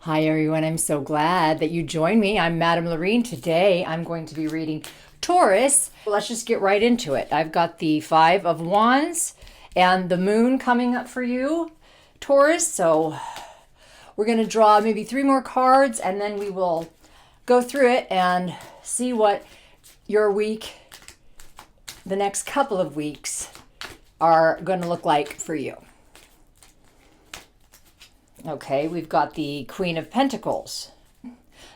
Hi everyone, I'm so glad that you joined me. I'm Madame Lorene. Today I'm going to be reading Taurus. Let's just get right into it. I've got the Five of Wands and the Moon coming up for you, Taurus. So we're going to draw maybe three more cards and then we will go through it and see what your week, the next couple of weeks, are going to look like for you. Okay, we've got the Queen of Pentacles,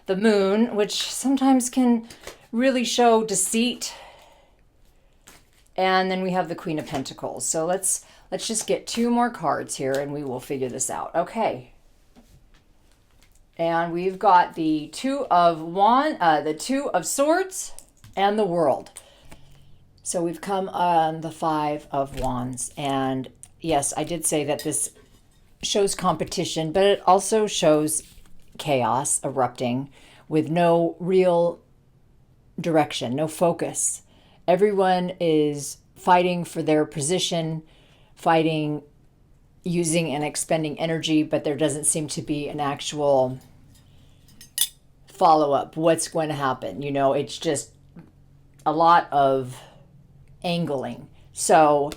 the Moon, which sometimes can really show deceit, and then we have the Queen of Pentacles. So let's just get two more cards here and we will figure this out. Okay. And we've got the Two of Swords and the World. So we've come on the Five of Wands, and yes, I did say that this shows competition, but it also shows chaos erupting with no real direction, no focus. Everyone is fighting for their position, fighting, using and expending energy, but there doesn't seem to be an actual follow-up. What's going to happen? You know, it's just a lot of angling. So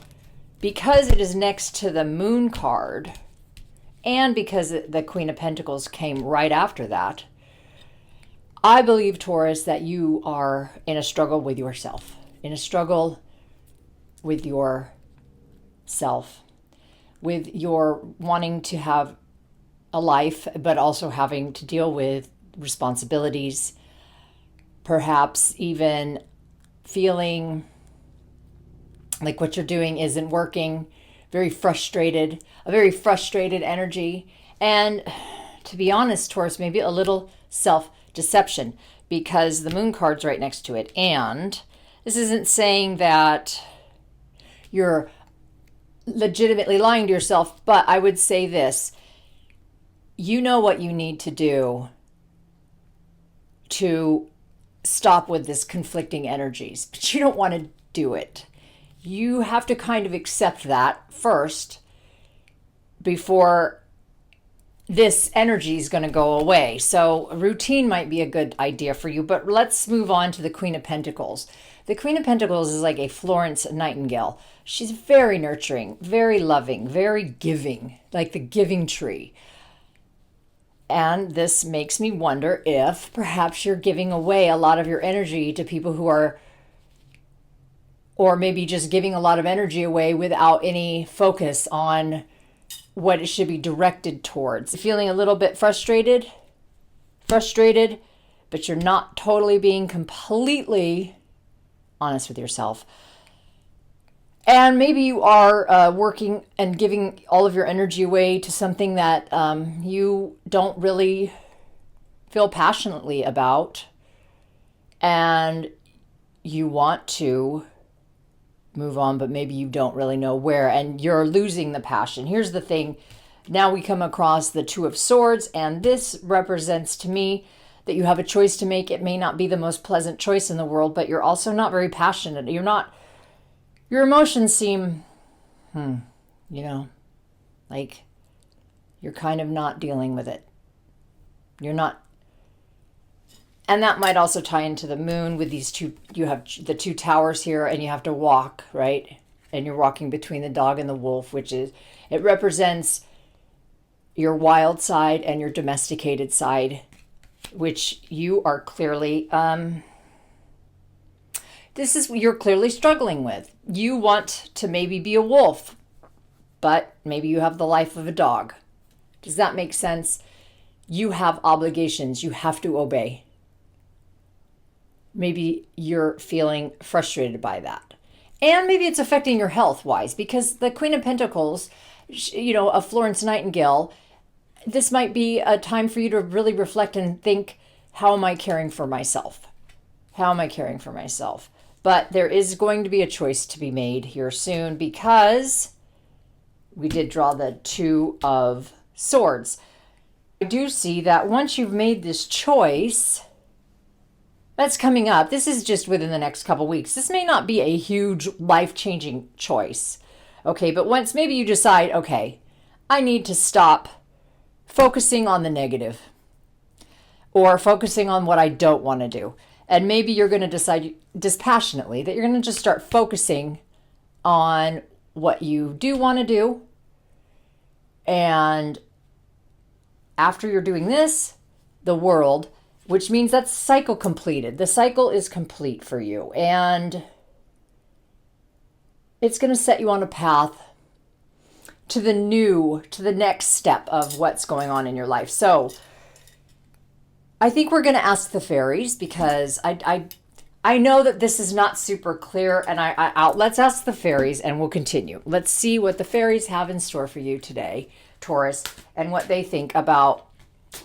because it is next to the Moon card, and because the Queen of Pentacles came right after that, I believe, Taurus, that you are in a struggle with yourself, in a struggle with yourself, with your wanting to have a life, but also having to deal with responsibilities, perhaps even feeling like what you're doing isn't working, very frustrated, a very frustrated energy. And to be honest, Taurus, maybe a little self-deception because the Moon card's right next to it. And this isn't saying that you're legitimately lying to yourself, but I would say this. You know what you need to do to stop with this conflicting energies, but you don't want to do it. You have to kind of accept that first before this energy is going to go away. So a routine might be a good idea for you, but let's move on to the Queen of Pentacles. The Queen of Pentacles is like a Florence Nightingale. She's very nurturing, very loving, very giving, like the giving tree. And this makes me wonder if perhaps you're giving away a lot of your energy to people who are, or maybe just giving a lot of energy away without any focus on what it should be directed towards. Feeling a little bit frustrated, but you're not totally being completely honest with yourself. And maybe you are working and giving all of your energy away to something that you don't really feel passionately about, and you want to move on, but maybe you don't really know where, and you're losing the passion. Here's the thing. Now we come across the Two of Swords, and this represents to me that you have a choice to make. It may not be the most pleasant choice in the world, but you're also not very passionate. You're not, your emotions seem, like you're kind of not dealing with it. You're not. And that might also tie into the Moon with these two. You have the two towers here and you have to walk, right? And you're walking between the dog and the wolf, which is, it represents your wild side and your domesticated side, which you are clearly, you're clearly struggling with. You want to maybe be a wolf, but maybe you have the life of a dog. Does that make sense? You have obligations. You have to obey. Maybe you're feeling frustrated by that. And maybe it's affecting your health-wise, because the Queen of Pentacles, a Florence Nightingale, this might be a time for you to really reflect and think, how am I caring for myself? How am I caring for myself? But there is going to be a choice to be made here soon, because we did draw the Two of Swords. I do see that once you've made this choice, that's coming up. This is just within the next couple weeks. This may not be a huge life-changing choice. Okay, but once maybe you decide, okay, I need to stop focusing on the negative. or focusing on what I don't want to do. And maybe you're going to decide dispassionately that you're going to just start focusing on what you do want to do. And after you're doing this, the world, which means that's cycle completed. The cycle is complete for you. And it's going to set you on a path to the next step of what's going on in your life. So I think we're going to ask the fairies, because I know that this is not super clear, and let's ask the fairies and we'll continue. Let's see what the fairies have in store for you today, Taurus, and what they think about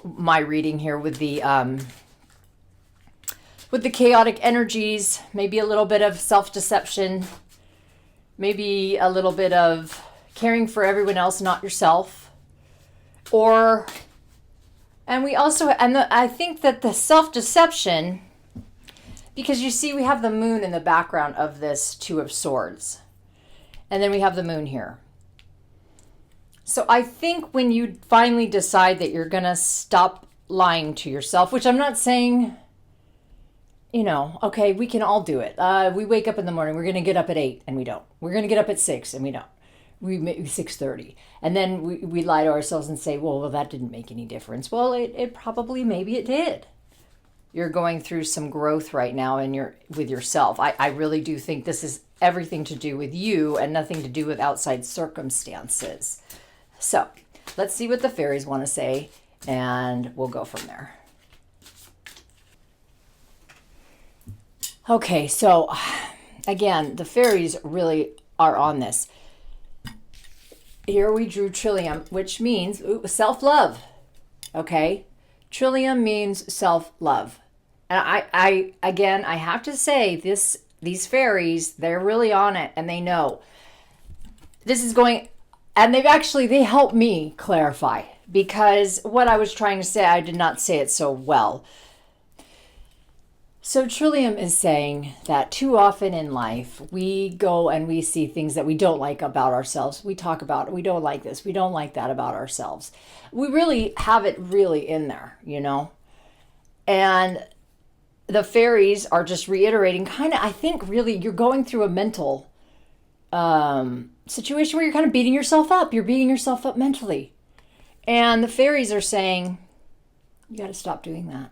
my reading here with the chaotic energies, maybe a little bit of self-deception, maybe a little bit of caring for everyone else, not yourself. I think that the self-deception, because you see we have the moon in the background of this Two of Swords. And then we have the moon here. So I think when you finally decide that you're going to stop lying to yourself, which I'm not saying, okay, we can all do it. We wake up in the morning, we're going to get up at 8 and we don't. We're going to get up at 6 and we don't. We make 6:30. And then we lie to ourselves and say, well, that didn't make any difference. Well, it probably, maybe it did. You're going through some growth right now with yourself. I really do think this is everything to do with you and nothing to do with outside circumstances. So let's see what the fairies want to say, and we'll go from there. Okay, so again, the fairies really are on this. Here we drew Trillium, which means self-love. Okay? Trillium means self-love. And I have to say, these fairies, they're really on it, and they know. This is going, and they helped me clarify, because what I was trying to say, I did not say it so well. So Trillium is saying that too often in life, we go and we see things that we don't like about ourselves. We talk about, we don't like this, we don't like that about ourselves. We really have it really in there, And the fairies are just reiterating, I think really you're going through a mental situation where you're kind of beating yourself up. You're beating yourself up mentally. And the fairies are saying, you got to stop doing that.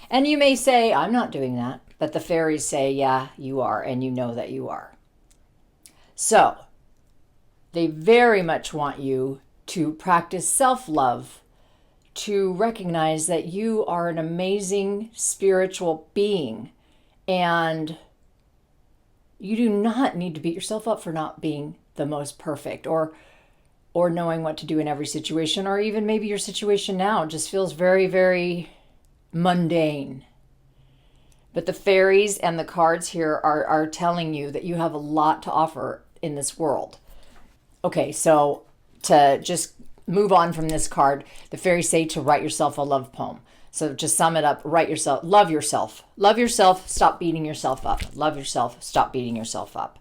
And you may say, I'm not doing that. But the fairies say, yeah, you are. And you know that you are. So they very much want you to practice self-love, to recognize that you are an amazing spiritual being. And you do not need to beat yourself up for not being the most perfect or knowing what to do in every situation, or even maybe your situation now just feels very, very mundane. But the fairies and the cards here are telling you that you have a lot to offer in this world. Okay, so to just move on from this card, the fairies say to write yourself a love poem. So to sum it up, write yourself, love yourself. Love yourself, stop beating yourself up. Love yourself, stop beating yourself up.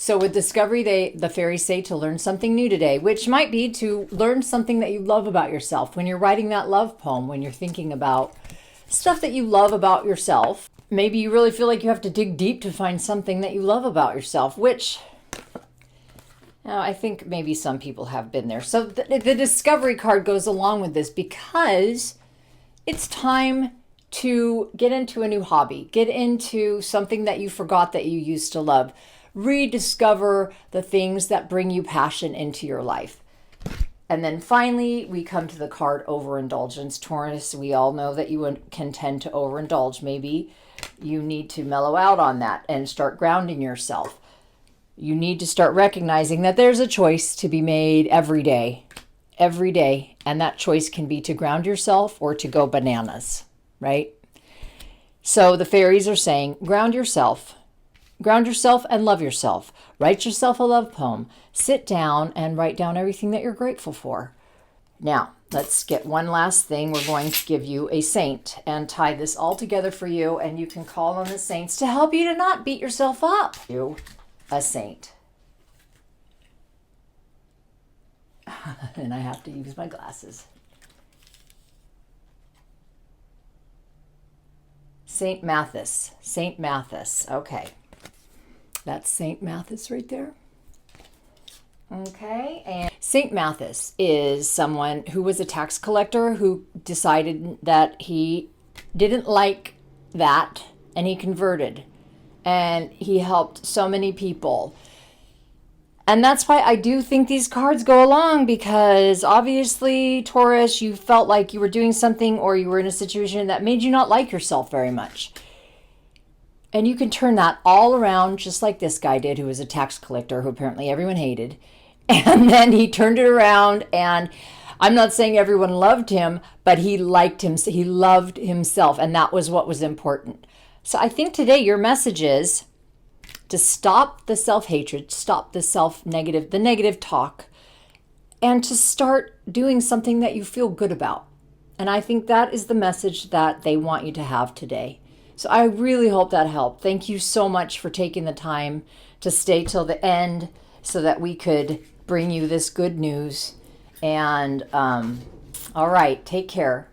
So with Discovery, the fairies say to learn something new today, which might be to learn something that you love about yourself. When you're writing that love poem, when you're thinking about stuff that you love about yourself, maybe you really feel like you have to dig deep to find something that you love about yourself, which I think maybe some people have been there. So the Discovery card goes along with this because it's time to get into a new hobby, get into something that you forgot that you used to love. Rediscover the things that bring you passion into your life. And then finally, we come to the card overindulgence. Taurus, we all know that you can tend to overindulge. Maybe you need to mellow out on that and start grounding yourself. You need to start recognizing that there's a choice to be made every day. Every day. And that choice can be to ground yourself or to go bananas, right? So the fairies are saying, ground yourself. Ground yourself and love yourself. Write yourself a love poem. Sit down and write down everything that you're grateful for. Now, let's get one last thing. We're going to give you a saint and tie this all together for you, and you can call on the saints to help you to not beat yourself up. You, a saint. And I have to use my glasses. Saint Matthias. Saint Matthias. Okay. That's Saint Matthias right there. Okay. And Saint Matthias is someone who was a tax collector who decided that he didn't like that, and he converted. And he helped so many people. And that's why I do think these cards go along, because obviously, Taurus, you felt like you were doing something or you were in a situation that made you not like yourself very much. And you can turn that all around, just like this guy did, who was a tax collector, who apparently everyone hated. And then he turned it around, and I'm not saying everyone loved him, but he liked him. He loved himself, and that was what was important. So I think today your message is to stop the self-hatred, stop the negative talk, and to start doing something that you feel good about. And I think that is the message that they want you to have today. So I really hope that helped. Thank you so much for taking the time to stay till the end so that we could bring you this good news. And all right, take care.